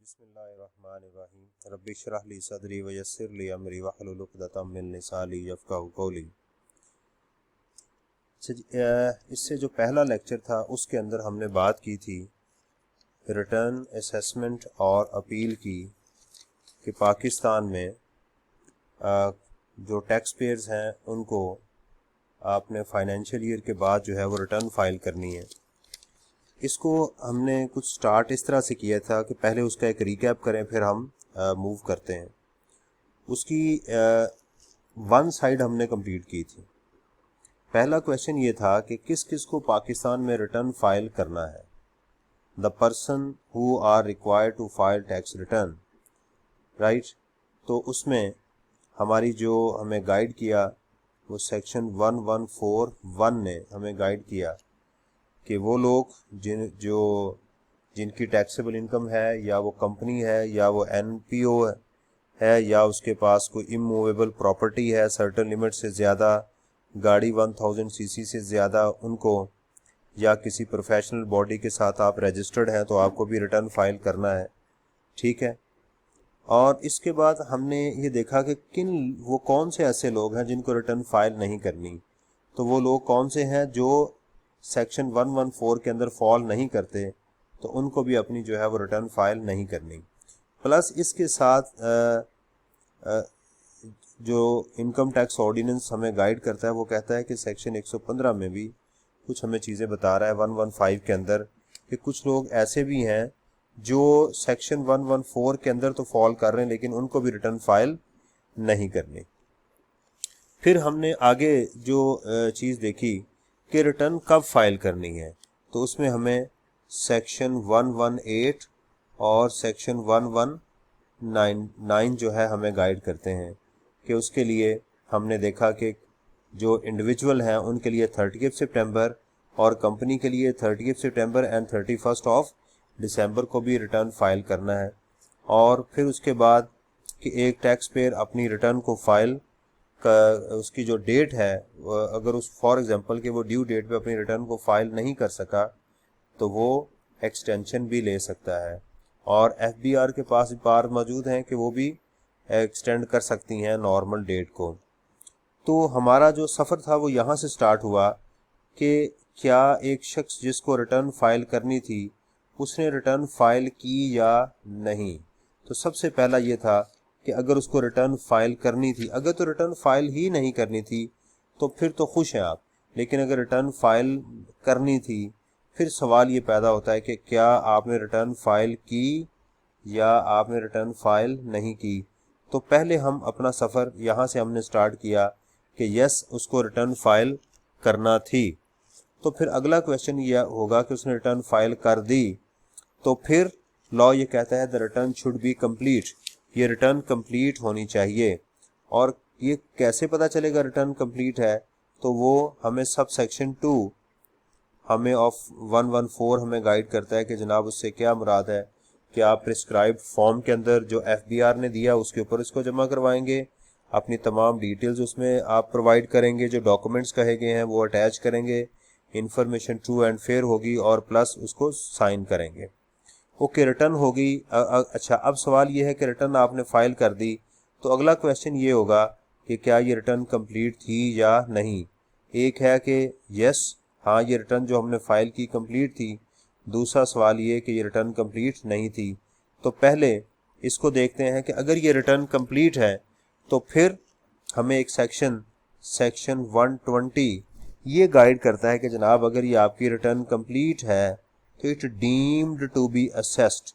बिस्मिल्लाहिर्रहमानिर्रहीम रब्बि इश्रह ली सदरी व यस्सिर ली अमरी वहलुल उक़दतम मिन लिसानी यफ़क़हू क़ौली। इससे जो पहला लेक्चर था उसके अंदर हमने बात की थी रिटर्न असेसमेंट और अपील की कि पाकिस्तान में जो टैक्स पेयर्स हैं उनको आपने फाइनेंशियल ईयर के बाद जो है वो रिटर्न फाइल करनी है। इसको हमने कुछ स्टार्ट इस तरह से किया था कि पहले उसका एक रिकैप करें फिर हम मूव करते हैं। उसकी वन साइड हमने कंप्लीट की थी। पहला क्वेश्चन ये था कि किस किस को पाकिस्तान में रिटर्न फाइल करना है। The person who are required to file tax return, right. तो उसमें हमारी जो हमें गाइड किया वो सेक्शन 1141 ने हमें गाइड किया कि वो लोग जिनकी टैक्सेबल इनकम है या वो कंपनी है या वो एनपीओ है या उसके पास कोई इमूवेबल प्रॉपर्टी है सर्टेन लिमिट से ज़्यादा, गाड़ी 1000 सीसी से ज़्यादा उनको, या किसी प्रोफेशनल बॉडी के साथ आप रजिस्टर्ड हैं तो आपको भी रिटर्न फाइल करना है, ठीक है। और इसके बाद हमने ये देखा कि वो कौन से ऐसे लोग हैं जिनको रिटर्न फाइल नहीं करनी। तो वो लोग कौन से हैं जो सेक्शन 114 के अंदर फॉल नहीं करते, तो उनको भी अपनी जो है वो रिटर्न फाइल नहीं करनी। प्लस इसके साथ जो इनकम टैक्स ऑर्डिनेंस हमें गाइड करता है वो कहता है कि सेक्शन 115 में भी कुछ हमें चीज़ें बता रहा है 115 के अंदर कि कुछ लोग ऐसे भी हैं जो सेक्शन 114 के अंदर तो फॉल कर रहे हैं लेकिन उनको भी रिटर्न फाइल नहीं करनी। फिर हमने आगे जो चीज़ देखी कि रिटर्न कब फाइल करनी है, तो उसमें हमें सेक्शन 118 और सेक्शन 119 जो है हमें गाइड करते हैं कि उसके लिए हमने देखा कि जो इंडिविजुअल हैं उनके लिए 30 सितंबर और कंपनी के लिए 30 सितंबर एंड 31 दिसंबर को भी रिटर्न फाइल करना है। और फिर उसके बाद कि एक टैक्स पेयर अपनी रिटर्न को फाइल उसकी जो डेट है अगर उस फॉर एग्जांपल कि वो ड्यू डेट पे अपनी रिटर्न को फाइल नहीं कर सका तो वो एक्सटेंशन भी ले सकता है। और एफबीआर के पास बार मौजूद हैं कि वो भी एक्सटेंड कर सकती हैं नॉर्मल डेट को। तो हमारा जो सफ़र था वो यहाँ से स्टार्ट हुआ कि क्या एक शख्स जिसको रिटर्न फाइल करनी थी उसने रिटर्न फाइल की या नहीं। तो सबसे पहला ये था कि अगर उसको रिटर्न फाइल करनी थी, अगर तो रिटर्न फाइल ही नहीं करनी थी तो फिर तो खुश हैं आप, लेकिन अगर रिटर्न फाइल करनी थी फिर सवाल ये पैदा होता है कि क्या आपने रिटर्न फाइल की या आपने रिटर्न फाइल नहीं की। तो पहले हम अपना सफ़र यहाँ से हमने स्टार्ट किया कि यस उसको रिटर्न फाइल करना थी। तो फिर अगला क्वेश्चन यह होगा कि उसने रिटर्न फाइल कर दी, तो फिर लॉ ये कहता है the return should be complete, ये रिटर्न कंप्लीट होनी चाहिए। और ये कैसे पता चलेगा रिटर्न कंप्लीट है, तो वो हमें सब सेक्शन 2 हमें ऑफ 114 हमें गाइड करता है कि जनाब उससे क्या मुराद है कि आप प्रिस्क्राइब्ड फॉर्म के अंदर जो एफबीआर ने दिया उसके ऊपर इसको जमा करवाएंगे, अपनी तमाम डिटेल्स उसमें आप प्रोवाइड करेंगे, जो डॉक्यूमेंट्स कहे गए हैं वो अटैच करेंगे, इंफॉर्मेशन ट्रू एंड फेयर होगी और प्लस उसको साइन करेंगे। ओके, रिटर्न होगी। अच्छा, अब सवाल ये है कि रिटर्न आपने फाइल कर दी, तो अगला क्वेश्चन ये होगा कि क्या ये रिटर्न कंप्लीट थी या नहीं। एक है कि यस हाँ ये रिटर्न जो हमने फाइल की कंप्लीट थी, दूसरा सवाल ये कि ये रिटर्न कंप्लीट नहीं थी। तो पहले इसको देखते हैं कि अगर ये रिटर्न कंप्लीट है तो फिर हमें एक सेक्शन 120 ये गाइड करता है कि जनाब अगर ये आपकी रिटर्न कंप्लीट है तो it deemed to be assessed,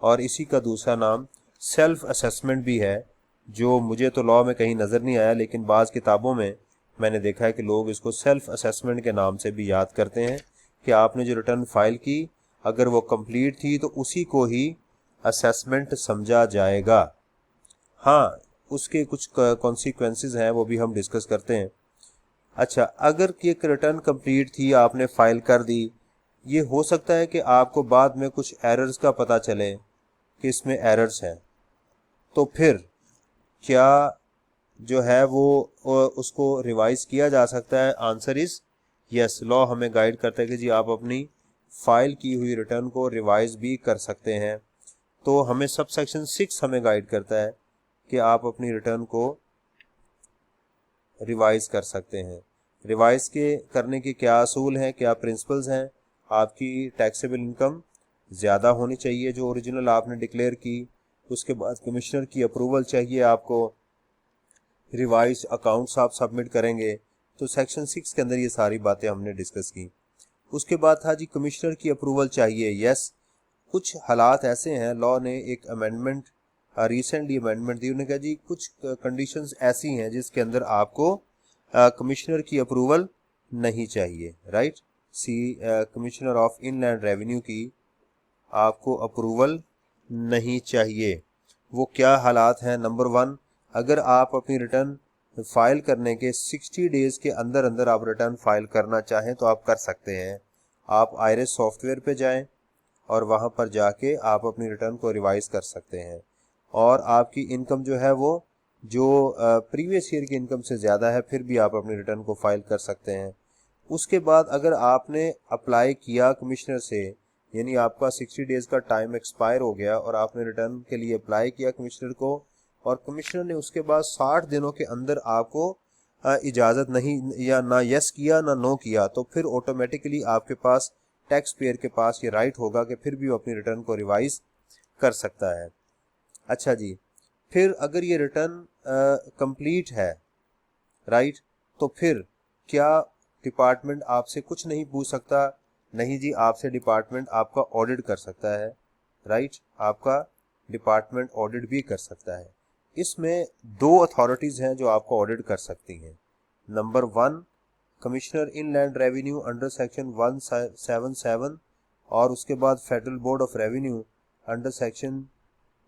और इसी का दूसरा नाम सेल्फ असेसमेंट भी है, जो मुझे तो लॉ में कहीं नज़र नहीं आया लेकिन बाज़ किताबों में मैंने देखा है कि लोग इसको सेल्फ असेसमेंट के नाम से भी याद करते हैं कि आपने जो रिटर्न फाइल की अगर वो कंप्लीट थी तो उसी को ही असेसमेंट समझा जाएगा। हाँ, उसके कुछ कॉन्सिक्वेंसेस हैं वो भी हम डिस्कस करते हैं। अच्छा, अगर कि रिटर्न कंप्लीट थी आपने फाइल कर दी, ये हो सकता है कि आपको बाद में कुछ एरर्स का पता चले कि इसमें एरर्स हैं, तो फिर क्या जो है वो उसको रिवाइज किया जा सकता है। आंसर इज यस, लॉ हमें गाइड करता है कि जी आप अपनी फाइल की हुई रिटर्न को रिवाइज भी कर सकते हैं। तो हमें सब सेक्शन 6 हमें गाइड करता है कि आप अपनी रिटर्न को रिवाइज कर सकते हैं। रिवाइज के करने के क्या असूल हैं, क्या प्रिंसिपल्स हैं? आपकी टैक्सेबल इनकम ज़्यादा होनी चाहिए जो ओरिजिनल आपने डिक्लेयर की, उसके बाद कमिश्नर की अप्रूवल चाहिए आपको, रिवाइज अकाउंट्स आप सबमिट करेंगे। तो सेक्शन 6 के अंदर ये सारी बातें हमने डिस्कस की। उसके बाद था जी कमिश्नर की अप्रूवल चाहिए। यस, कुछ हालात ऐसे हैं, लॉ ने एक अमेंडमेंट रिसेंटली अमेंडमेंट दी, उन्होंने कहा जी कुछ कंडीशंस ऐसी हैं जिसके अंदर आपको कमिश्नर की अप्रूवल नहीं चाहिए, right. Commissioner of inland revenue की आपको अप्रूवल नहीं चाहिए। वो क्या हालात हैं? नंबर 1, अगर आप अपनी रिटर्न फाइल करने के 60 डेज के अंदर अंदर आप रिटर्न फाइल करना चाहें तो आप कर सकते हैं। आप आयरिस सॉफ्टवेयर पे जाएं और वहां पर जाके आप अपनी रिटर्न को रिवाइज कर सकते हैं, और आपकी इनकम जो है वो जो प्रीवियस ईयर की इनकम से ज़्यादा है फिर भी आप अपनी रिटर्न को फाइल कर सकते हैं। उसके बाद अगर आपने अप्लाई किया कमिश्नर से, यानी आपका 60 डेज का टाइम एक्सपायर हो गया और आपने रिटर्न के लिए अप्लाई किया कमिश्नर को, और कमिश्नर ने उसके बाद 60 दिनों के अंदर आपको इजाज़त नहीं, या ना यस किया ना नो किया, तो फिर ऑटोमेटिकली आपके पास टैक्स पेयर के पास ये राइट होगा कि फिर भी वो अपनी रिटर्न को रिवाइज कर सकता है। अच्छा जी, फिर अगर ये रिटर्न कंप्लीट है, राइट, तो फिर क्या डिपार्टमेंट आपसे कुछ नहीं पूछ सकता? नहीं जी, आपसे डिपार्टमेंट आपका ऑडिट कर सकता है, राइट, आपका डिपार्टमेंट ऑडिट भी कर सकता है। इसमें 2 अथॉरिटीज़ हैं जो आपको ऑडिट कर सकती हैं। Number 1, commissioner inland revenue under section 177, और उसके बाद federal board of revenue under section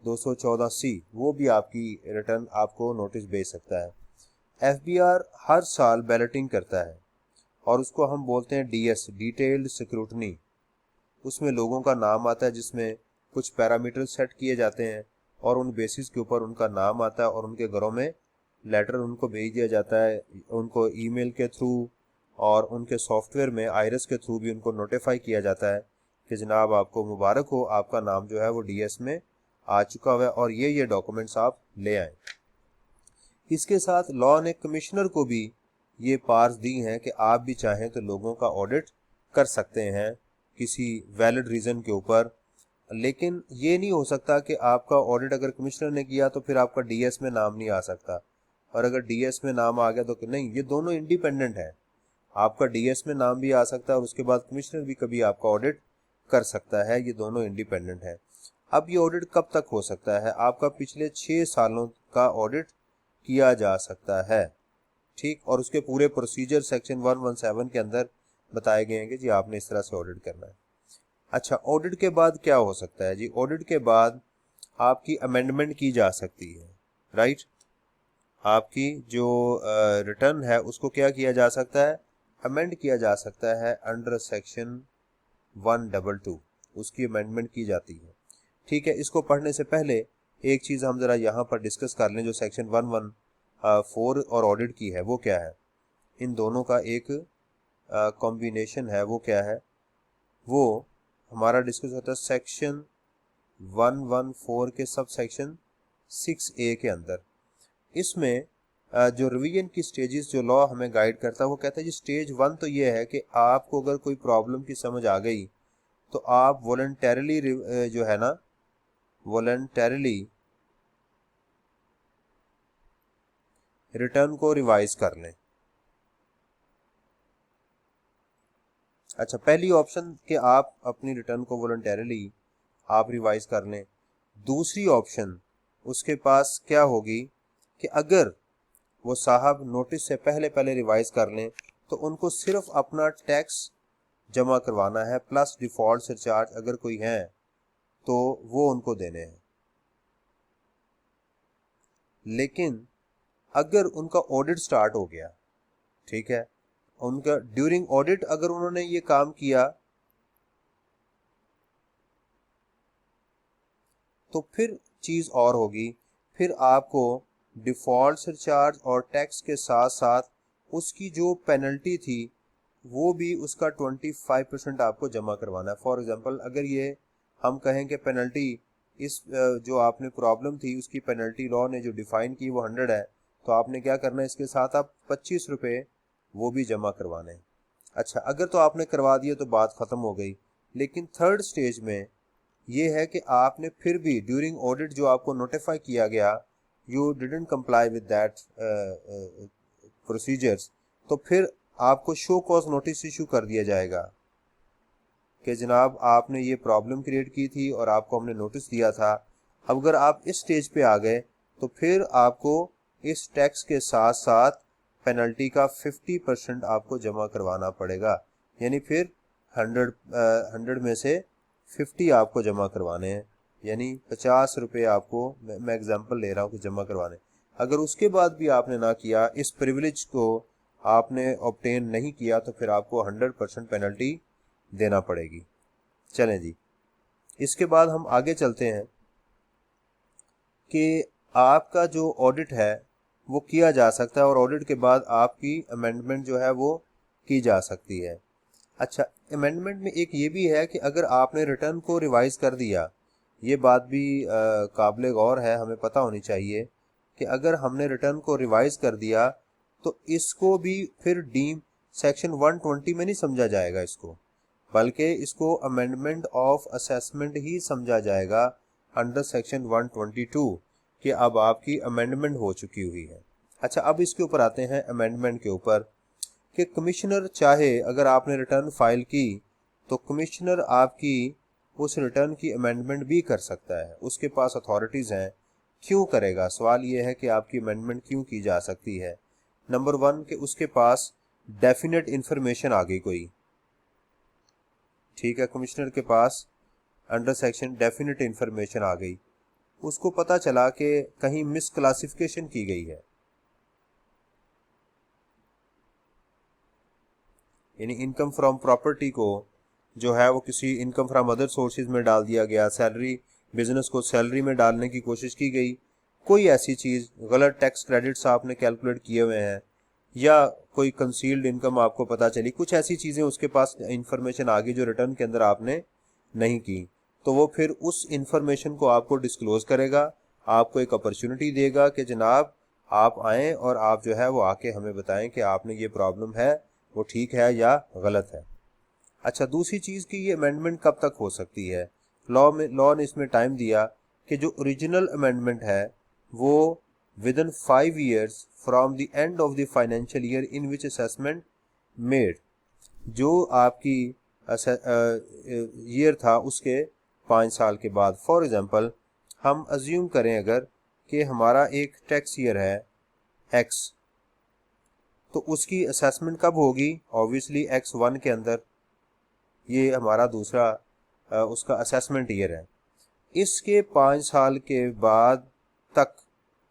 214C, वो भी आपकी रिटर्न आपको नोटिस भेज सकता है। एफबीआर हर साल बैलेटिंग करता है और उसको हम बोलते हैं डीएस, डिटेल्ड स्क्रूटनी। उसमें लोगों का नाम आता है, जिसमें कुछ पैरामीटर सेट किए जाते हैं और उन बेसिस के ऊपर उनका नाम आता है और उनके घरों में लेटर उनको भेज दिया जाता है, उनको ईमेल के थ्रू और उनके सॉफ्टवेयर में आयरस के थ्रू भी उनको नोटिफाई किया जाता है कि जनाब आपको मुबारक हो, आपका नाम जो है वो डीएस में आ चुका हुआ है और ये डॉक्यूमेंट्स आप ले आए। इसके साथ लॉ ने कमिश्नर को भी ये पावर्स दी हैं कि आप भी चाहें तो लोगों का ऑडिट कर सकते हैं किसी वैलिड रीज़न के ऊपर, लेकिन ये नहीं हो सकता कि आपका ऑडिट अगर कमिश्नर ने किया तो फिर आपका डीएस में नाम नहीं आ सकता, और अगर डीएस में नाम आ गया तो नहीं, ये दोनों इंडिपेंडेंट है। आपका डीएस में नाम भी आ सकता है और उसके बाद कमिश्नर भी कभी आपका ऑडिट कर सकता है, ये दोनों इंडिपेंडेंट है। अब ये ऑडिट कब तक हो सकता है? आपका पिछले 6 सालों का ऑडिट किया जा सकता है, ठीक, और उसके पूरे प्रोसीजर सेक्शन 117 के अंदर बताए गए हैं कि जी आपने इस तरह से ऑडिट करना है। अच्छा, ऑडिट के बाद क्या हो सकता है जी? ऑडिट के बाद आपकी अमेंडमेंट की जा सकती है, राइट। आपकी जो रिटर्न है उसको क्या किया जा सकता है? अमेंड किया जा सकता है अंडर सेक्शन 122, उसकी अमेंडमेंट की जाती है, ठीक है। इसको पढ़ने से पहले एक चीज़ हम ज़रा यहाँ पर डिस्कस कर लें, जो सेक्शन 114 और ऑडिट की है वो क्या है। इन दोनों का एक कॉम्बिनेशन है, वो क्या है? वो हमारा डिस्कस होता है सेक्शन 114 के सब सेक्शन 6A के अंदर। इसमें जो रिवीजन की स्टेजेस जो लॉ हमें गाइड करता है वो कहता है जी स्टेज 1 तो ये है कि आपको अगर कोई प्रॉब्लम की समझ आ गई तो आप वॉलंटरली जो है ना, वॉलंटरली रिटर्न को रिवाइज कर लें। अच्छा, पहली ऑप्शन कि आप अपनी रिटर्न को वॉलंटरली आप रिवाइज कर लें। दूसरी ऑप्शन उसके पास क्या होगी कि अगर वो साहब नोटिस से पहले पहले रिवाइज कर लें तो उनको सिर्फ अपना टैक्स जमा करवाना है, प्लस डिफॉल्ट सरचार्ज अगर कोई है तो वो उनको देने हैं। लेकिन अगर उनका ऑडिट स्टार्ट हो गया, ठीक है, उनका ड्यूरिंग ऑडिट अगर उन्होंने ये काम किया तो फिर चीज़ और होगी, फिर आपको डिफ़ॉल्ट सरचार्ज और टैक्स के साथ साथ उसकी जो पेनल्टी थी वो भी उसका 25% आपको जमा करवाना है। फॉर एग्जांपल, अगर ये हम कहें कि पेनल्टी इस जो आपने प्रॉब्लम थी उसकी पेनल्टी लॉ ने जो डिफाइन की वो 100 है, तो आपने क्या करना है, इसके साथ आप 25 रुपये वो भी जमा करवाने हैं। अच्छा, अगर तो आपने करवा दिया तो बात ख़त्म हो गई। लेकिन थर्ड स्टेज में ये है कि आपने फिर भी ड्यूरिंग ऑडिट जो आपको नोटिफाई किया गया, you didn't comply with that procedures, तो फिर आपको शो कॉज नोटिस इशू कर दिया जाएगा कि जनाब आपने ये प्रॉब्लम क्रिएट की थी और आपको हमने नोटिस दिया था। अब अगर आप इस स्टेज पे आ गए तो फिर आपको इस टैक्स के साथ साथ पेनल्टी का 50% आपको जमा करवाना पड़ेगा। यानी फिर 100 में से 50 आपको जमा करवाने हैं, यानी 50 रुपये आपको, मैं एग्जांपल ले रहा हूँ कि जमा करवाने। अगर उसके बाद भी आपने ना किया, इस प्रिविलेज को आपने ऑब्टेन नहीं किया, तो फिर आपको 100% पेनल्टी देना पड़ेगी। चलें जी, इसके बाद हम आगे चलते हैं कि आपका जो ऑडिट है वो किया जा सकता है और ऑडिट के बाद आपकी अमेंडमेंट जो है वो की जा सकती है। अच्छा, अमेंडमेंट में एक ये भी है कि अगर आपने रिटर्न को रिवाइज कर दिया, ये बात भी काबिल गौर है, हमें पता होनी चाहिए कि अगर हमने रिटर्न को रिवाइज कर दिया तो इसको भी फिर डीम सेक्शन 120 में नहीं समझा जाएगा इसको, बल्कि इसको अमेंडमेंट ऑफ असेसमेंट ही समझा जाएगा अंडर सेक्शन 122 कि अब आपकी अमेंडमेंट हो चुकी हुई है। अच्छा, अब इसके ऊपर आते हैं अमेंडमेंट के ऊपर कि कमिश्नर चाहे, अगर आपने रिटर्न फाइल की तो कमिश्नर आपकी उस रिटर्न की अमेंडमेंट भी कर सकता है, उसके पास अथॉरिटीज़ हैं। क्यों करेगा? सवाल ये है कि आपकी अमेंडमेंट क्यों की जा सकती है। नंबर 1 कि उसके पास डेफिनेट इंफॉर्मेशन आ गई कोई, ठीक है, कमिश्नर के पास अंडर सेक्शन डेफिनेट इंफॉर्मेशन आ गई, उसको पता चला कि कहीं मिसक्लासिफिकेशन की गई है, यानी इनकम फ्रॉम प्रॉपर्टी को जो है वो किसी इनकम फ्रॉम अदर सोर्सेज में डाल दिया गया, सैलरी, बिजनेस को सैलरी में डालने की कोशिश की गई, कोई ऐसी चीज़, गलत टैक्स क्रेडिट्स आपने कैलकुलेट किए हुए हैं, या कोई कंसील्ड इनकम आपको पता चली, कुछ ऐसी चीज़ें उसके पास इंफॉर्मेशन आ गई जो रिटर्न के अंदर आपने नहीं की, तो वो फिर उस इंफॉर्मेशन को आपको डिस्क्लोज करेगा, आपको एक अपॉर्चुनिटी देगा कि जनाब आप आएँ और आप जो है वो आके हमें बताएं कि आपने ये प्रॉब्लम है वो ठीक है या गलत है। अच्छा, दूसरी चीज़ की ये अमेंडमेंट कब तक हो सकती है? लॉ ने इसमें टाइम दिया कि जो ओरिजिनल अमेंडमेंट है वो within 5 years from the end of the financial year in which assessment made, जो आपकी ईयर था उसके 5 साल के बाद। फॉर एग्जांपल हम अज्यूम करें अगर कि हमारा एक टैक्स ईयर है एक्स, तो उसकी असेसमेंट कब होगी? ऑब्वियसली X1 के अंदर, ये हमारा दूसरा उसका असेसमेंट ईयर है। इसके 5 साल के बाद तक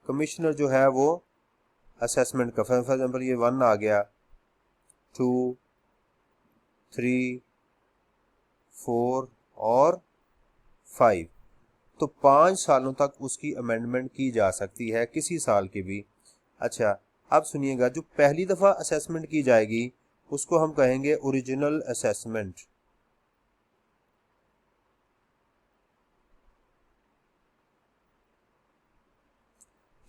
कमिश्नर जो है वो असेसमेंट का, फॉर एग्जाम्पल ये 1 आ गया, 2, 3, 4 और 5, तो 5 सालों तक उसकी अमेंडमेंट की जा सकती है, किसी साल की भी। अच्छा, अब सुनिएगा, जो पहली दफ़ा असेसमेंट की जाएगी उसको हम कहेंगे ओरिजिनल असेसमेंट।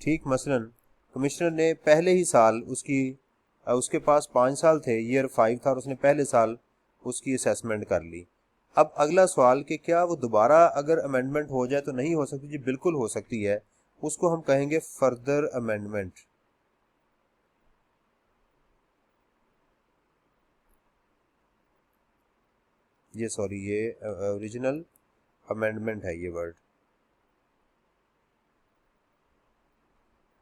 ठीक, मसलन कमिश्नर ने पहले ही साल उसके पास 5 साल थे, ईयर 5 था और उसने पहले साल उसकी असेसमेंट कर ली। अब अगला सवाल कि क्या वो दोबारा अगर अमेंडमेंट हो जाए तो नहीं हो सकती? जी बिल्कुल हो सकती है, उसको हम कहेंगे फर्दर अमेंडमेंट। ये सॉरी, ये ओरिजिनल अमेंडमेंट है ये वर्ड,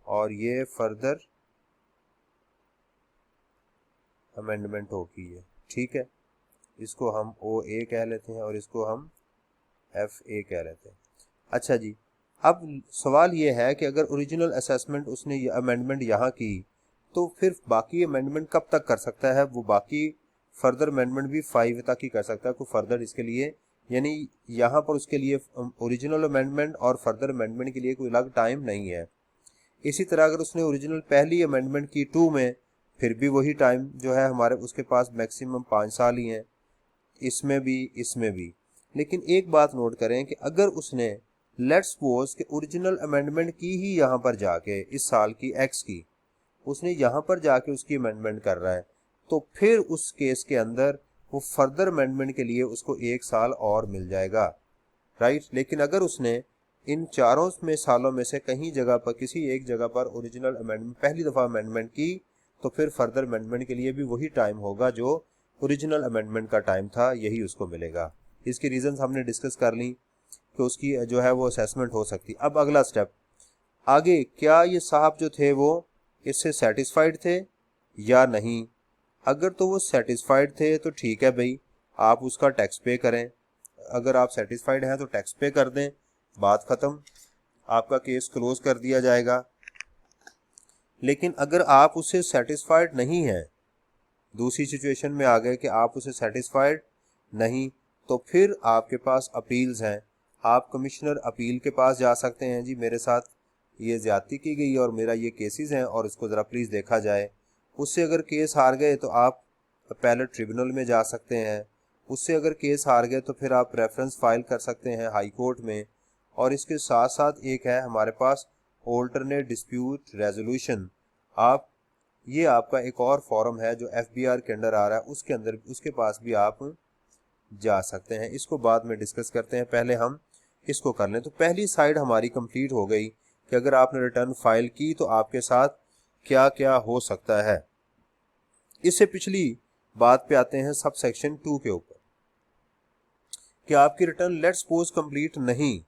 और ये फर्दर अमेंडमेंट होगी ये, ठीक है। इसको हम OA कह लेते हैं और इसको हम FA कह लेते हैं। अच्छा जी, अब सवाल ये है कि अगर ओरिजिनल असेसमेंट उसने ये अमेंडमेंट यहाँ की, तो फिर बाकी अमेंडमेंट कब तक कर सकता है? वो बाकी फर्दर अमेंडमेंट भी 5 तक ही कर सकता है, कोई फर्दर इसके लिए, यानी यहाँ पर उसके लिए ओरिजिनल अमेंडमेंट और फर्दर अमेंडमेंट के लिए कोई अलग टाइम नहीं है। इसी तरह अगर उसने ओरिजिनल पहली अमेंडमेंट की 2 में, फिर भी वही टाइम जो है हमारे उसके पास मैक्सिमम 5 साल ही हैं, इसमें भी इसमें भी। लेकिन एक बात नोट करें कि अगर उसने लेट्स सपोज कि ओरिजिनल अमेंडमेंट की ही यहाँ पर जाके इस साल की एक्स की उसने यहाँ पर जाके उसकी अमेंडमेंट कर रहा है, तो फिर उस केस के अंदर वो फर्दर अमेंडमेंट के लिए उसको 1 साल और मिल जाएगा, राइट। लेकिन अगर उसने इन चारों में सालों में से कहीं जगह पर किसी एक जगह पर ओरिजिनल अमेंडमेंट पहली दफ़ा अमेंडमेंट की, तो फिर फर्दर अमेंडमेंट के लिए भी वही टाइम होगा जो ओरिजिनल अमेंडमेंट का टाइम था, यही उसको मिलेगा। इसकी रीजंस हमने डिस्कस कर ली कि उसकी जो है वो असेसमेंट हो सकती। अब अगला स्टेप आगे, क्या ये साहब जो थे वो इससे सेटिस्फाइड थे या नहीं। अगर तो वो सेटिस्फाइड थे तो ठीक है भाई, आप उसका टैक्स पे करें। अगर आप सेटिस्फाइड हैं तो टैक्स पे कर दें, बात ख़त्म, आपका केस क्लोज कर दिया जाएगा। लेकिन अगर आप उससे सेटिस्फाइड नहीं हैं, दूसरी सिचुएशन में आ गए कि आप उसे सेटिस्फाइड नहीं, तो फिर आपके पास अपील्स हैं। आप कमिश्नर अपील के पास जा सकते हैं, जी मेरे साथ ये ज्यादती की गई और मेरा ये केसेस हैं और इसको ज़रा प्लीज़ देखा जाए। उससे अगर केस हार गए तो आप अपीलेट ट्रिब्यूनल में जा सकते हैं। उससे अगर केस हार गए तो फिर आप रेफरेंस फाइल कर सकते हैं हाई कोर्ट में। और इसके साथ साथ एक है हमारे पास ऑल्टरनेट डिस्प्यूट रेजोल्यूशन। आप ये आपका एक और फॉर्म है जो FBR के अंडर आ रहा है, उसके अंदर उसके पास भी आप जा सकते हैं। इसको बाद में डिस्कस करते हैं, पहले हम इसको कर लें। तो पहली साइड हमारी कंप्लीट हो गई कि अगर आपने रिटर्न फाइल की तो आपके साथ क्या क्या हो सकता है। इससे पिछली बात पे आते हैं सब सेक्शन 2 के ऊपर कि आपकी रिटर्न लेट्स सपोज कंप्लीट नहीं,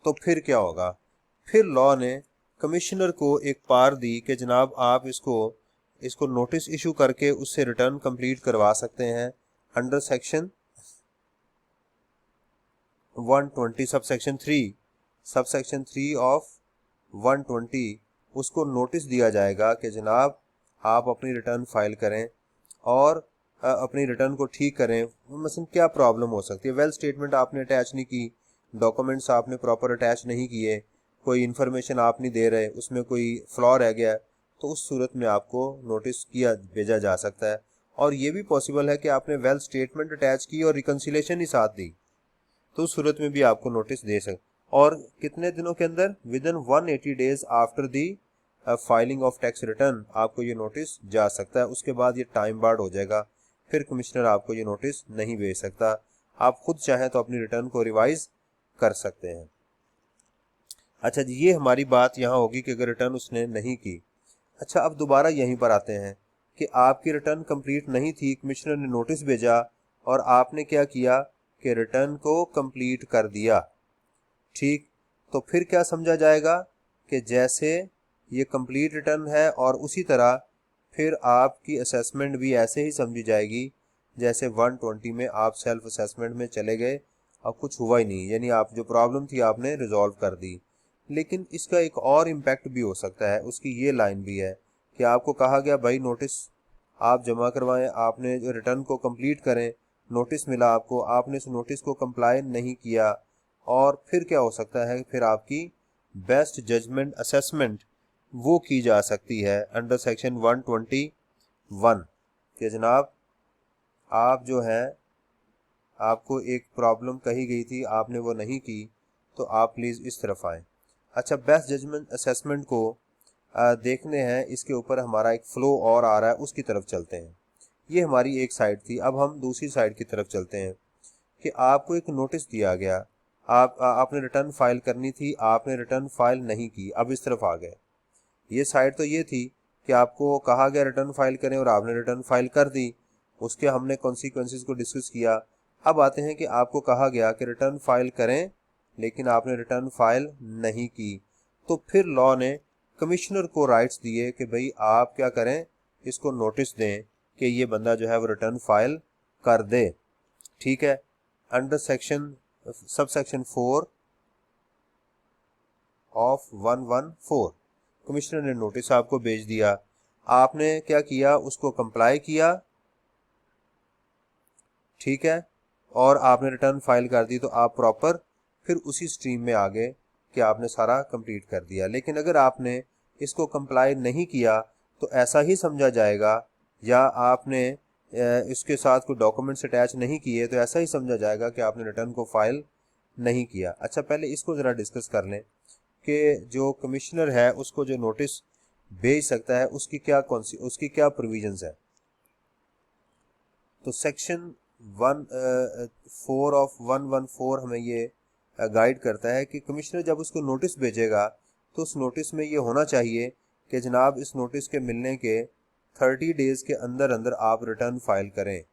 तो फिर क्या होगा। फिर लॉ ने कमिश्नर को एक पावर दी कि जनाब आप इसको नोटिस इशू करके उससे रिटर्न कंप्लीट करवा सकते हैं under section 120 sub section 3 of 120। उसको नोटिस दिया जाएगा कि जनाब आप अपनी रिटर्न फाइल करें और अपनी रिटर्न को ठीक करें। मसलन क्या प्रॉब्लम हो सकती है, वेल स्टेटमेंट आपने अटैच नहीं की, डॉक्यूमेंट्स आपने प्रॉपर अटैच नहीं किए, कोई इन्फॉर्मेशन आप नहीं दे रहे, उसमें कोई फ्लॉ रह गया, तो उस सूरत में आपको नोटिस किया भेजा जा सकता है। और ये भी पॉसिबल है कि आपने वेल स्टेटमेंट अटैच की और रिकन्सिलेशन ही साथ दी, तो उस सूरत में भी आपको नोटिस दे सकते। और कितने दिनों के अंदर, with in 180 days after the filing of tax return आपको ये नोटिस जा सकता है। उसके बाद ये टाइम बार्ड हो जाएगा, फिर कमिश्नर आपको ये नोटिस नहीं भेज सकता। आप खुद चाहें तो अपनी रिटर्न को रिवाइज कर सकते हैं। अच्छा जी, ये हमारी बात यहाँ होगी कि अगर रिटर्न उसने नहीं की। अच्छा, अब दोबारा यहीं पर आते हैं कि आपकी रिटर्न कंप्लीट नहीं थी, कमिश्नर ने नोटिस भेजा और आपने क्या किया कि रिटर्न को कंप्लीट कर दिया, ठीक। तो फिर क्या समझा जाएगा कि जैसे ये कंप्लीट रिटर्न है और उसी तरह फिर आपकी असेसमेंट भी ऐसे ही समझी जाएगी जैसे 120 में आप सेल्फ असेसमेंट में चले गए और कुछ हुआ ही नहीं, यानी आप जो प्रॉब्लम थी आपने रिजॉल्व कर दी। लेकिन इसका एक और इम्पैक्ट भी हो सकता है, उसकी ये लाइन भी है कि आपको कहा गया भाई नोटिस आप जमा करवाएं, आपने जो रिटर्न को कंप्लीट करें, नोटिस मिला आपको, आपने उस नोटिस को कंप्लाई नहीं किया। और फिर क्या हो सकता है, फिर आपकी बेस्ट जजमेंट असेसमेंट वो की जा सकती है अंडर सेक्शन 121 कि जनाब आप जो है आपको एक प्रॉब्लम कही गई थी, आपने वो नहीं की, तो आप प्लीज़ इस तरफ आएँ। अच्छा, बेस्ट जजमेंट असेसमेंट को देखने हैं, इसके ऊपर हमारा एक फ़्लो और आ रहा है, उसकी तरफ चलते हैं। ये हमारी एक साइड थी, अब हम दूसरी साइड की तरफ चलते हैं कि आपको एक नोटिस दिया गया, आपने रिटर्न फाइल करनी थी, आपने रिटर्न फाइल नहीं की, अब इस तरफ आ गए। ये साइड तो ये थी कि आपको कहा गया रिटर्न फाइल करें और आपने रिटर्न फाइल कर दी, उसके हमने कॉन्सिक्वेंसेस को डिस्कस किया। अब आते हैं कि आपको कहा गया कि रिटर्न फाइल करें लेकिन आपने रिटर्न फाइल नहीं की, तो फिर लॉ ने कमिश्नर को राइट्स दिए कि भाई आप क्या करें, इसको नोटिस दें कि ये बंदा जो है वो रिटर्न फाइल कर दे, ठीक है। Under section sub section 4 of 114 commissioner ने नोटिस आपको भेज दिया, आपने क्या किया, उसको कंप्लाई किया, ठीक है, और आपने रिटर्न फाइल कर दी, तो आप प्रॉपर फिर उसी स्ट्रीम में आ गए कि आपने सारा कंप्लीट कर दिया। लेकिन अगर आपने इसको कंप्लाई नहीं किया तो ऐसा ही समझा जाएगा, या आपने इसके साथ कोई डॉक्यूमेंट्स अटैच नहीं किए तो ऐसा ही समझा जाएगा कि आपने रिटर्न को फाइल नहीं किया। अच्छा, पहले इसको ज़रा डिस्कस कर लें कि जो कमिश्नर है उसको जो नोटिस भेज सकता है उसकी क्या प्रोविजंस है। तो सेक्शन 4 ऑफ 114 हमें ये गाइड करता है कि कमिश्नर जब उसको नोटिस भेजेगा तो उस नोटिस में ये होना चाहिए कि जनाब इस नोटिस के मिलने के 30 डेज के अंदर अंदर आप रिटर्न फाइल करें।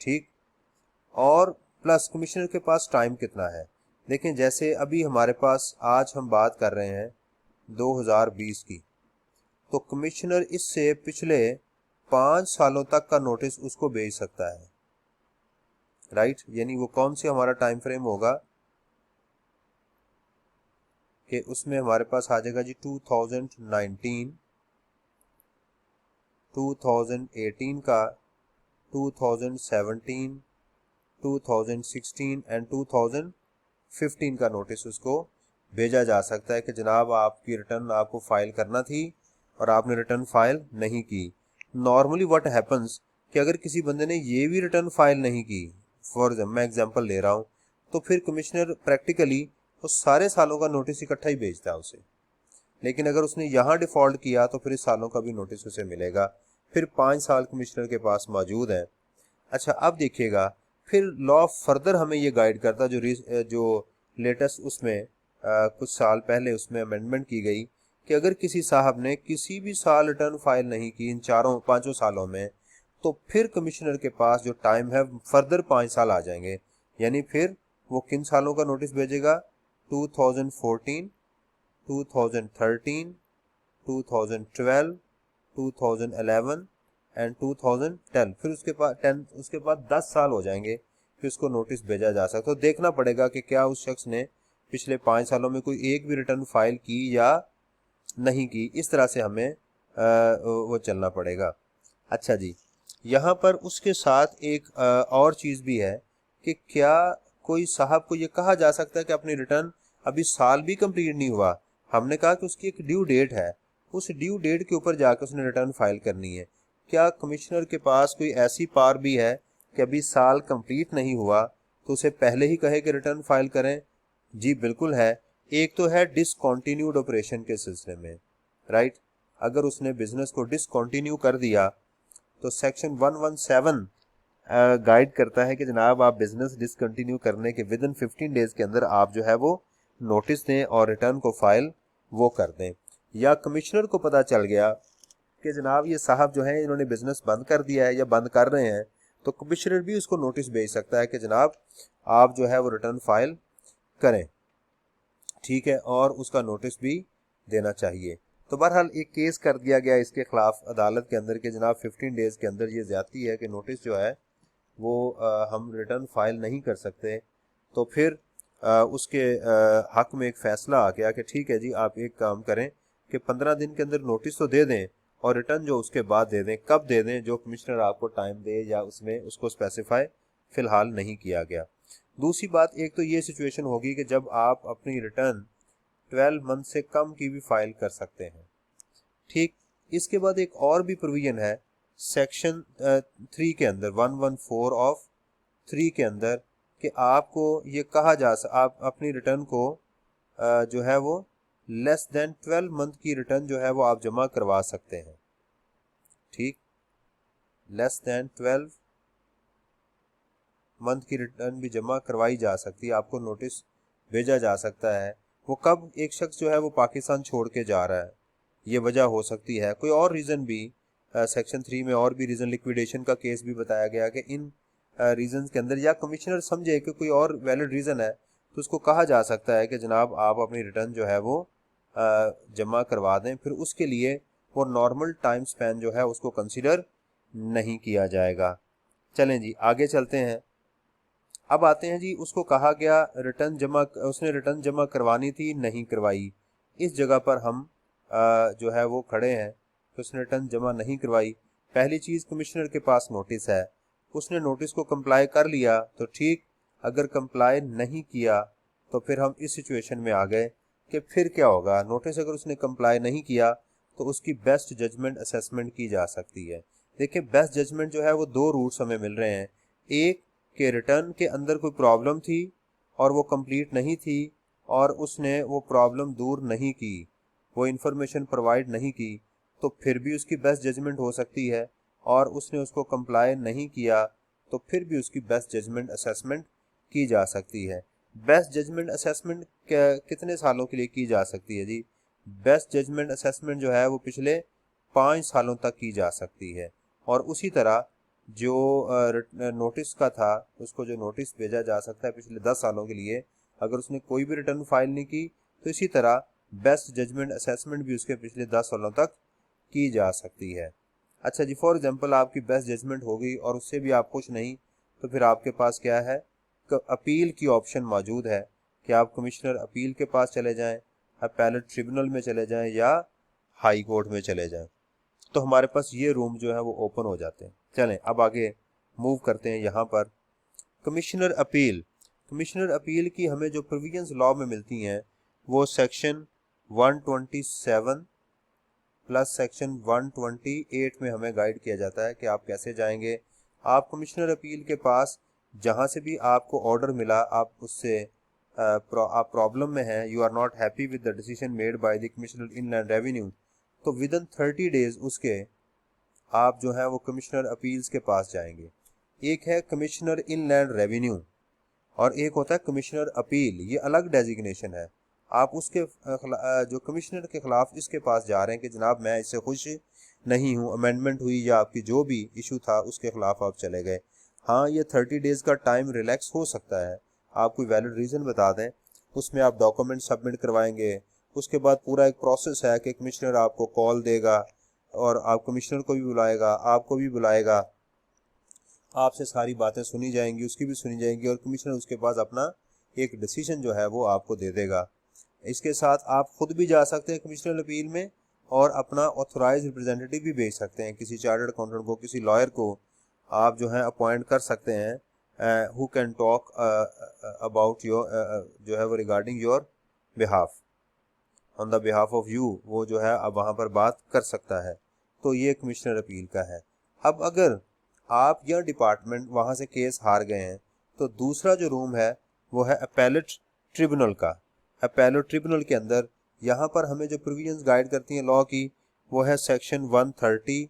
ठीक, और प्लस कमिश्नर के पास टाइम कितना है। देखें, जैसे अभी हमारे पास आज हम बात कर रहे हैं 2020 की, तो कमिश्नर इससे पिछले 5 सालों तक का नोटिस उसको भेज सकता है। राइट, यानी वो कौन सी हमारा टाइम फ्रेम होगा कि उसमें हमारे पास आ जाएगा जी 2019, 2018 का, 2017, 2016 एंड 2015 का नोटिस उसको भेजा जा सकता है कि जनाब आपकी रिटर्न आपको फाइल करना थी और आपने रिटर्न फाइल नहीं की। नॉर्मली व्हाट हैपन्स कि अगर किसी बंदे ने ये भी रिटर्न फाइल नहीं की, फॉर एग्जाम्पल मैं एग्जांपल ले रहा हूँ, तो फिर कमिश्नर प्रैक्टिकली वो सारे सालों का नोटिस इकट्ठा ही भेजता है उसे। लेकिन अगर उसने यहाँ डिफॉल्ट किया तो फिर इस सालों का भी नोटिस उसे मिलेगा। फिर 5 साल कमिश्नर के पास मौजूद है। अच्छा, अब देखिएगा, फिर लॉ फर्दर हमें ये गाइड करता जो लेटेस्ट उसमें कुछ साल पहले उसमें अमेंडमेंट की गई कि अगर किसी साहब ने किसी भी साल रिटर्न फाइल नहीं की इन 4-5 सालों में, तो फिर कमिश्नर के पास जो टाइम है फर्दर 5 साल आ जाएंगे। यानी फिर वो किन सालों का नोटिस भेजेगा, 2014, 2013, 2012, 2011 एंड 2010। फिर उसके बाद 10 साल हो जाएंगे फिर उसको नोटिस भेजा जा सकता है। तो देखना पड़ेगा कि क्या उस शख्स ने पिछले 5 सालों में कोई एक भी रिटर्न फाइल की या नहीं की। इस तरह से हमें वो चलना पड़ेगा। अच्छा जी, यहाँ पर उसके साथ एक और चीज़ भी है कि क्या कोई साहब को ये कहा जा सकता है कि अपनी रिटर्न अभी साल भी कंप्लीट नहीं हुआ, हमने कहा कि उसकी एक ड्यू डेट है, उस ड्यू डेट के ऊपर जाकर उसने रिटर्न फाइल करनी है। क्या कमिश्नर के पास कोई ऐसी पावर भी है कि अभी साल कंप्लीट नहीं हुआ तो उसे पहले ही कहे कि रिटर्न फाइल करें? जी बिल्कुल है। एक तो है डिसकंटिन्यूड ऑपरेशन के सिलसिले में, राइट, अगर उसने बिजनेस को डिसकंटिन्यू कर दिया तो सेक्शन 117 गाइड करता है कि जनाब आप बिजनेस डिसकंटिन्यू करने के विद इन 15 डेज के अंदर आप जो है वो नोटिस दें और रिटर्न को फाइल वो कर दें। या कमिश्नर को पता चल गया कि जनाब ये साहब जो है इन्होंने बिजनेस बंद कर दिया है या बंद कर रहे हैं, तो कमिश्नर भी उसको नोटिस भेज सकता है कि जनाब आप जो है वो रिटर्न फाइल करें। ठीक है, और उसका नोटिस भी देना चाहिए। तो बहरहाल एक केस कर दिया गया इसके खिलाफ अदालत के अंदर कि जनाब 15 डेज के अंदर ये ज्यादती है कि नोटिस जो है वो हम रिटर्न फाइल नहीं कर सकते। तो फिर उसके हक में एक फ़ैसला आ गया कि ठीक है जी, आप एक काम करें कि 15 दिन के अंदर नोटिस तो दे दें और रिटर्न जो उसके बाद दे दें। कब दे दें, जो कमिश्नर आपको टाइम दे या उसमें उसको स्पेसिफाई फ़िलहाल नहीं किया गया। दूसरी बात, एक तो ये सिचुएशन होगी कि जब आप अपनी रिटर्न 12 मंथ से कम की भी फाइल कर सकते हैं। ठीक, इसके बाद एक और भी प्रोविजन है सेक्शन 3 के अंदर, 114 ऑफ 3 के अंदर, कि आपको ये कहा आप अपनी रिटर्न को जो है वो लेस देन 12 मंथ की रिटर्न जो है वो आप जमा करवा सकते हैं। ठीक, लेस देन 12 मंथ की रिटर्न भी जमा करवाई जा सकती है, आपको नोटिस भेजा जा सकता है। वो कब एक शख्स जो है वो पाकिस्तान छोड़ के जा रहा है, ये वजह हो सकती है। कोई और रीज़न भी सेक्शन 3 में और भी रीज़न, लिक्विडेशन का केस भी बताया गया कि इन रीजन के अंदर या कमिश्नर समझे कि कोई और वैलिड रीज़न है तो उसको कहा जा सकता है कि जनाब आप अपनी रिटर्न जो है वो जमा करवा दें। फिर उसके लिए वो नॉर्मल टाइम स्पैन जो है उसको कंसिडर नहीं किया जाएगा। चलें जी, आगे चलते हैं। अब आते हैं जी, उसको कहा गया उसने रिटर्न जमा करवानी थी, नहीं करवाई। इस जगह पर हम जो है वो खड़े हैं तो उसने रिटर्न जमा नहीं करवाई। पहली चीज़, कमिश्नर के पास नोटिस है, उसने नोटिस को कंप्लाई कर लिया तो ठीक। अगर कंप्लाई नहीं किया तो फिर हम इस सिचुएशन में आ गए कि फिर क्या होगा। नोटिस अगर उसने कंप्लाई नहीं किया तो उसकी बेस्ट जजमेंट असेसमेंट की जा सकती है। देखिए, बेस्ट जजमेंट जो है वो 2 रूट्स हमें मिल रहे हैं। एक कि रिटर्न के अंदर कोई प्रॉब्लम थी और वो कंप्लीट नहीं थी और उसने वो प्रॉब्लम दूर नहीं की, वो इन्फॉर्मेशन प्रोवाइड नहीं की, तो फिर भी उसकी बेस्ट जजमेंट हो सकती है। और उसने उसको कंप्लाई नहीं किया तो फिर भी उसकी बेस्ट जजमेंट असेसमेंट की जा सकती है। बेस्ट जजमेंट असेसमेंट कितने सालों के लिए की जा सकती है जी? बेस्ट जजमेंट असेसमेंट जो है वो पिछले 5 सालों तक की जा सकती है। और उसी तरह जो नोटिस का था, उसको जो नोटिस भेजा जा सकता है पिछले 10 सालों के लिए, अगर उसने कोई भी रिटर्न फाइल नहीं की तो इसी तरह बेस्ट जजमेंट असेसमेंट भी उसके पिछले 10 सालों तक की जा सकती है। अच्छा जी, फॉर एग्जांपल आपकी बेस्ट जजमेंट हो गई और उससे भी आप खुश नहीं, तो फिर आपके पास क्या है, अपील की ऑप्शन मौजूद है कि आप कमिश्नर अपील के पास चले जाएं, अपीलेट ट्रिब्यूनल में चले जाएं या हाई कोर्ट में चले जाएं। तो हमारे पास ये रूम जो है वो ओपन हो जाते हैं। चलें अब आगे मूव करते हैं। यहाँ पर कमिश्नर अपील, कमिश्नर अपील की हमें जो प्रोविजंस लॉ में मिलती हैं वो सेक्शन 127 प्लस सेक्शन 128 में हमें गाइड किया जाता है कि आप कैसे जाएंगे। आप कमिश्नर अपील के पास जहां से भी आपको ऑर्डर मिला, आप उससे आप प्रॉब्लम में हैं, you are not happy with the decision made by the commissioner inland revenue, तो विद इन 30 डेज उसके आप जो है वो कमिश्नर अपील्स के पास जाएंगे। एक है कमिश्नर इनलैंड रेवेन्यू और एक होता है कमिश्नर अपील, ये अलग डेजिग्नेशन है। आप उसके जो कमिश्नर के खिलाफ इसके पास जा रहे हैं कि जनाब मैं इससे खुश नहीं हूँ, अमेंडमेंट हुई या आपकी जो भी इशू था उसके खिलाफ आप चले गए। हाँ, ये 30 डेज का टाइम रिलैक्स हो सकता है, आप कोई वैलिड रीज़न बता दें, उसमें आप डॉक्यूमेंट सबमिट करवाएंगे। उसके बाद पूरा एक प्रोसेस है कि कमिश्नर आपको कॉल देगा और आप कमिश्नर को भी बुलाएगा, आपको भी बुलाएगा, आपसे सारी बातें सुनी जाएंगी, उसकी भी सुनी जाएंगी और कमिश्नर उसके पास अपना एक डिसीजन जो है वो आपको दे देगा। इसके साथ आप खुद भी जा सकते हैं कमिश्नर अपील में और अपना ऑथोराइज रिप्रेजेंटेटिव भी भेज सकते हैं, किसी चार्टर्ड अकाउंटेंट को, किसी लॉयर को आप जो है अपॉइंट कर सकते हैं who can talk about your जो है वो regarding your behalf, on the behalf of you, वो जो है अब वहाँ पर बात कर सकता है। तो ये कमिश्नर अपील का है। अब अगर आप या डिपार्टमेंट वहाँ से केस हार गए हैं तो दूसरा जो रूम है वो है अपीलेट ट्रिब्यूनल का। अपीलेट ट्रिब्यूनल के अंदर यहाँ पर हमें जो प्रोविजंस गाइड करती हैं लॉ की वो है सेक्शन 130,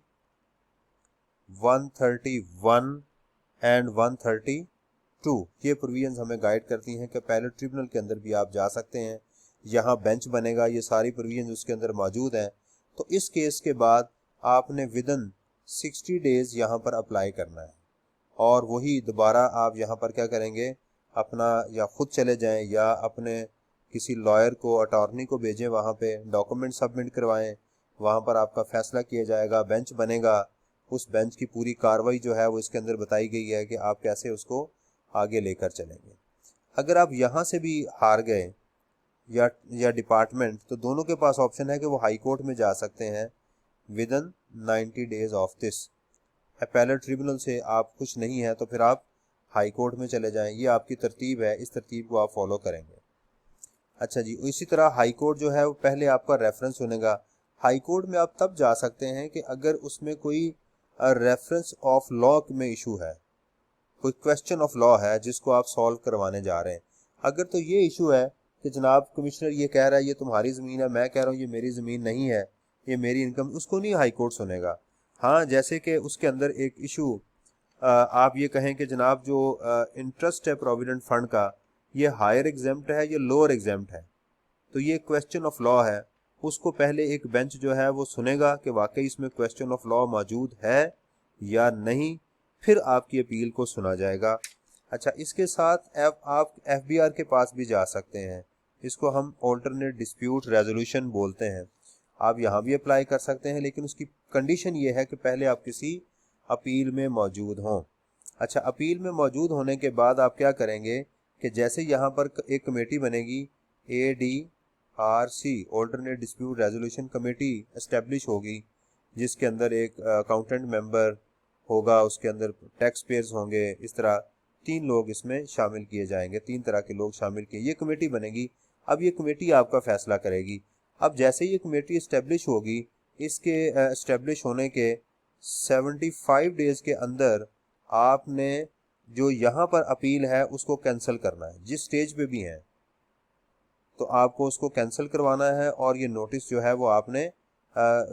131 एंड 132। ये प्रोविजंस हमें गाइड करती हैं कि अपीलेट ट्रिब्यूनल के अंदर भी आप जा सकते हैं, यहाँ बेंच बनेगा, ये सारी प्रोविजंस उसके अंदर मौजूद हैं। तो इस केस के बाद आपने विदिन 60 डेज यहाँ पर अप्लाई करना है और वही दोबारा आप यहाँ पर क्या करेंगे, अपना या खुद चले जाएं या अपने किसी लॉयर को, अटॉर्नी को भेजें, वहाँ पे डॉक्यूमेंट सबमिट करवाएं, वहाँ पर आपका फैसला किया जाएगा, बेंच बनेगा। उस बेंच की पूरी कार्रवाई जो है वो इसके अंदर बताई गई है कि आप कैसे उसको आगे लेकर चलेंगे। अगर आप यहाँ से भी हार गए या डिपार्टमेंट, तो दोनों के पास ऑप्शन है कि वो हाई कोर्ट में जा सकते हैं within 90 days of this. Appellate tribunal से आप कुछ नहीं है तो फिर आप हाई कोर्ट में चले जाएं। ये आपकी तरतीब है, इस तरतीब को आप फॉलो करेंगे। अच्छा जी, इसी तरह हाई कोर्ट जो है वो पहले आपका रेफरेंस सुनेगा। हाई कोर्ट में आप तब जा सकते हैं कि अगर उसमें कोई रेफरेंस ऑफ लॉ में इशू है, कोई क्वेश्चन ऑफ लॉ है जिसको आप सॉल्व करवाने जा रहे हैं। अगर तो ये इशू है कि जनाब कमिश्नर ये कह रहा है ये तुम्हारी ज़मीन है, मैं कह रहा हूँ ये मेरी ज़मीन नहीं है, ये मेरी इनकम, उसको नहीं हाई कोर्ट सुनेगा। हाँ, जैसे कि उसके अंदर एक इशू आप ये कहें कि जनाब जो इंटरेस्ट है प्रोविडेंट फंड का, ये हायर एग्जाम्प्ट है या लोअर एग्जाम्प्ट है, तो ये क्वेश्चन ऑफ लॉ है। उसको पहले एक बेंच जो है वो सुनेगा कि वाकई इसमें क्वेश्चन ऑफ लॉ मौजूद है या नहीं, फिर आपकी अपील को सुना जाएगा। अच्छा, इसके साथ आप FBR के पास भी जा सकते हैं, इसको हम ऑल्टरनेट डिस्प्यूट रेजोल्यूशन बोलते हैं। आप यहाँ भी अप्लाई कर सकते हैं, लेकिन उसकी कंडीशन ये है कि पहले आप किसी अपील में मौजूद हों। अच्छा, अपील में मौजूद होने के बाद आप क्या करेंगे कि जैसे यहाँ पर एक कमेटी बनेगी, ADRC alternate dispute resolution committee establish होगी, जिसके अंदर एक अकाउंटेंट मेंबर होगा, उसके अंदर टैक्स पेयर्स होंगे, इस तरह 3 लोग इसमें शामिल किए जाएंगे, 3 तरह के लोग शामिल किए, ये कमेटी बनेगी। अब ये कमेटी आपका फैसला करेगी। अब जैसे ये कमेटी इस्टेब्लिश होगी, इसके इस्टेब्लिश होने के 75 डेज के अंदर आपने जो यहाँ पर अपील है उसको कैंसिल करना है, जिस स्टेज पे भी हैं तो आपको उसको कैंसिल करवाना है, और ये नोटिस जो है वो आपने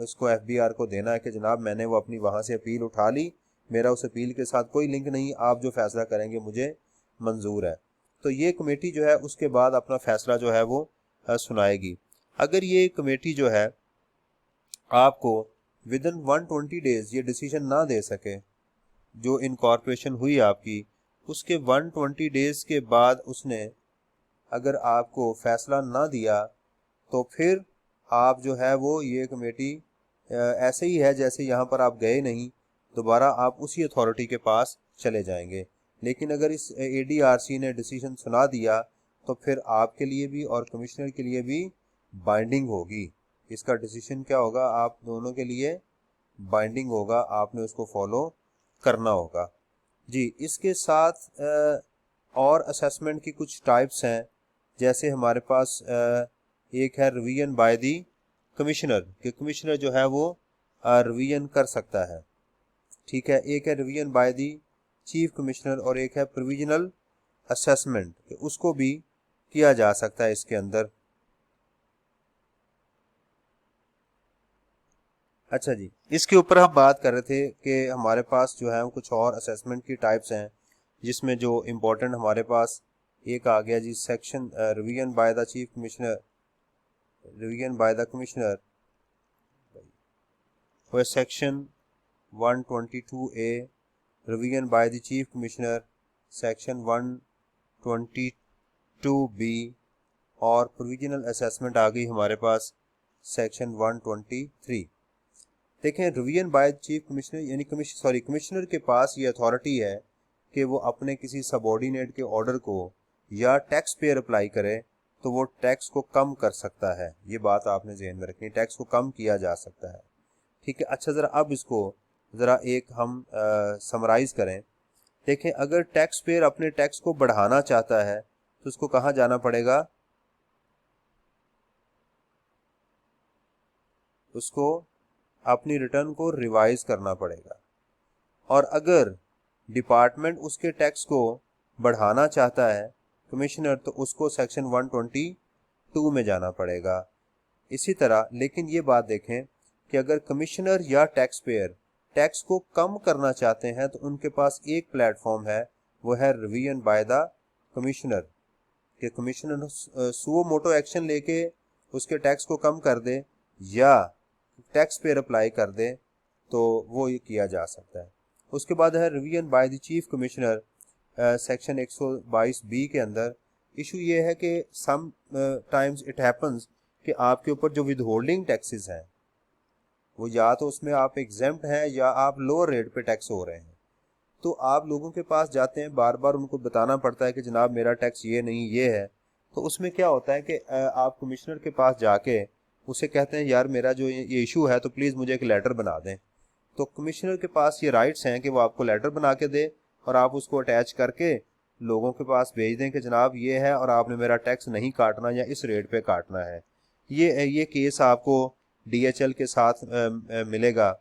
उसको FBR को देना है कि जनाब मैंने वो अपनी वहाँ से अपील उठा ली, मेरा उस अपील के साथ कोई लिंक नहीं, आप जो फैसला करेंगे मुझे मंजूर है। तो ये कमेटी जो है उसके बाद अपना फैसला जो है वो सुनाएगी। अगर ये कमेटी जो है आपको विद इन 120 डेज ये डिसीजन ना दे सके, जो इनकॉर्पोरेशन हुई आपकी, उसके 120 डेज के बाद उसने अगर आपको फैसला ना दिया तो फिर आप जो है वो ये कमेटी ऐसे ही है जैसे यहाँ पर आप गए नहीं, दोबारा आप उसी अथॉरिटी के पास चले जाएंगे। लेकिन अगर इस ADRC ने डिसीजन सुना दिया तो फिर आपके लिए भी और कमिश्नर के लिए भी बाइंडिंग होगी। इसका डिसीजन क्या होगा, आप दोनों के लिए बाइंडिंग होगा, आपने उसको फॉलो करना होगा जी। इसके साथ और असेसमेंट की कुछ टाइप्स हैं, जैसे हमारे पास एक है रिवीजन बाय दी कमिश्नर, कि कमिश्नर जो है वो रिवीजन कर सकता है, ठीक है। एक है revision by the chief commissioner, और एक है प्रोविजनल असेसमेंट, कि उसको भी किया जा सकता है इसके अंदर। अच्छा जी, इसके ऊपर हम बात कर रहे थे कि हमारे पास जो है कुछ और असेसमेंट की टाइप्स हैं, जिसमें जो इम्पोर्टेंट हमारे पास एक आ गया जी section revision by the chief commissioner, revision by the commissioner वो section 122A, revision by the chief commissioner section 122B, और प्रोविजनल असेसमेंट आ गई हमारे पास सेक्शन 123। देखें, रिवीजन बाय चीफ कमिश्नर यानी कमिश्नर के पास ये अथॉरिटी है कि वो अपने किसी सबऑर्डिनेट के ऑर्डर को या टैक्स पेयर अप्लाई करे तो वो टैक्स को कम कर सकता है। ये बात आपने ध्यान में रखनी, टैक्स को कम किया जा सकता है, ठीक है। अच्छा, ज़रा अब इसको ज़रा एक हम समराइज करें। देखें, अगर टैक्स पेयर अपने टैक्स को बढ़ाना चाहता है तो उसको कहाँ जाना पड़ेगा, उसको अपनी रिटर्न को रिवाइज करना पड़ेगा। और अगर डिपार्टमेंट उसके टैक्स को बढ़ाना चाहता है कमिश्नर, तो उसको सेक्शन 122 में जाना पड़ेगा। इसी तरह, लेकिन ये बात देखें कि अगर कमिश्नर या टैक्स पेयर टैक्स को कम करना चाहते हैं तो उनके पास एक प्लेटफॉर्म है, वो है रिवीजन बाय द कमिश्नर, कि कमिश्नर सुओ मोटो एक्शन लेके उसके टैक्स को कम कर दे या टैक्स पेयर अप्लाई कर दे, तो वो ये किया जा सकता है। उसके बाद है revision by the chief commissioner, section 122B के अंदर इशू ये है कि सम टाइम्स इट हैपन्स कि आपके ऊपर जो विदहोल्डिंग टैक्सेस हैं वो या तो उसमें आप एग्जेम्प्ट हैं या आप लोअर रेट पे टैक्स हो रहे हैं, तो आप लोगों के पास जाते हैं, बार बार उनको बताना पड़ता है कि जनाब मेरा टैक्स ये नहीं ये है। तो उसमें क्या होता है कि आप कमिश्नर के पास जाके उसे कहते हैं यार मेरा जो ये इशू है तो प्लीज़ मुझे एक लेटर बना दें, तो कमिश्नर के पास ये राइट्स हैं कि वो आपको लेटर बना के दे और आप उसको अटैच करके लोगों के पास भेज दें कि जनाब ये है और आपने मेरा टैक्स नहीं काटना या इस रेट पे काटना है। ये केस आपको DHL के साथ मिलेगा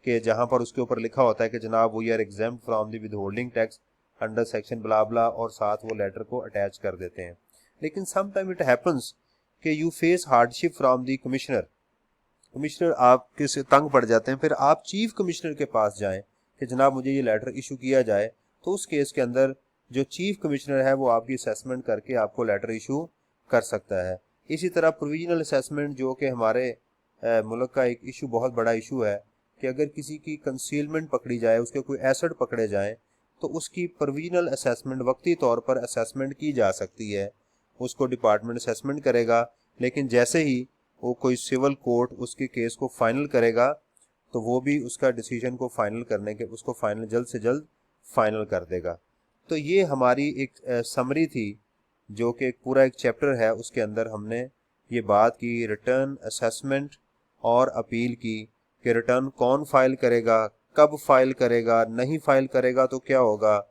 कि जहाँ पर उसके ऊपर लिखा होता है कि जनाब we are exempt from the withholding tax under section blah blah, और साथ वो लेटर को अटैच कर देते हैं। लेकिन सम टाइम इट हैपन्स कि you face hardship from the commissioner, commissioner आपके से तंग पड़ जाते हैं, फिर आप चीफ कमिश्नर के पास जाएं कि जनाब मुझे ये लेटर इशू किया जाए, तो उस केस के अंदर जो चीफ कमिश्नर है वो आपकी असेसमेंट करके आपको लेटर इशू कर सकता है। इसी तरह प्रोविजनल असेसमेंट, जो कि हमारे मुल्क का एक इशू, बहुत बड़ा इशू है, कि अगर किसी की कंसीलमेंट पकड़ी जाए, उसके कोई एसेट पकड़े जाए, तो उसकी प्रोविजनल असेसमेंट वक्ती तौर पर असेसमेंट की जा सकती है, उसको डिपार्टमेंट असेसमेंट करेगा। लेकिन जैसे ही वो कोई सिविल कोर्ट उसके केस को फाइनल करेगा तो वो भी उसका डिसीजन को फाइनल करने के उसको फाइनल जल्द से जल्द फाइनल कर देगा। तो ये हमारी एक समरी थी, जो कि पूरा एक चैप्टर है, उसके अंदर हमने ये बात की रिटर्न असेसमेंट और अपील की, कि रिटर्न कौन फाइल करेगा, कब फाइल करेगा, नहीं फाइल करेगा तो क्या होगा,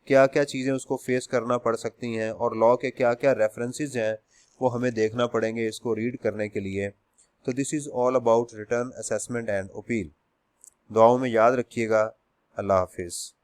क्या क्या चीज़ें उसको फेस करना पड़ सकती हैं, और लॉ के क्या क्या रेफरेंसेस हैं वो हमें देखना पड़ेंगे इसको रीड करने के लिए। तो this is all about return assessment and appeal. दुआओं में याद रखिएगा। अल्लाह हाफिज़।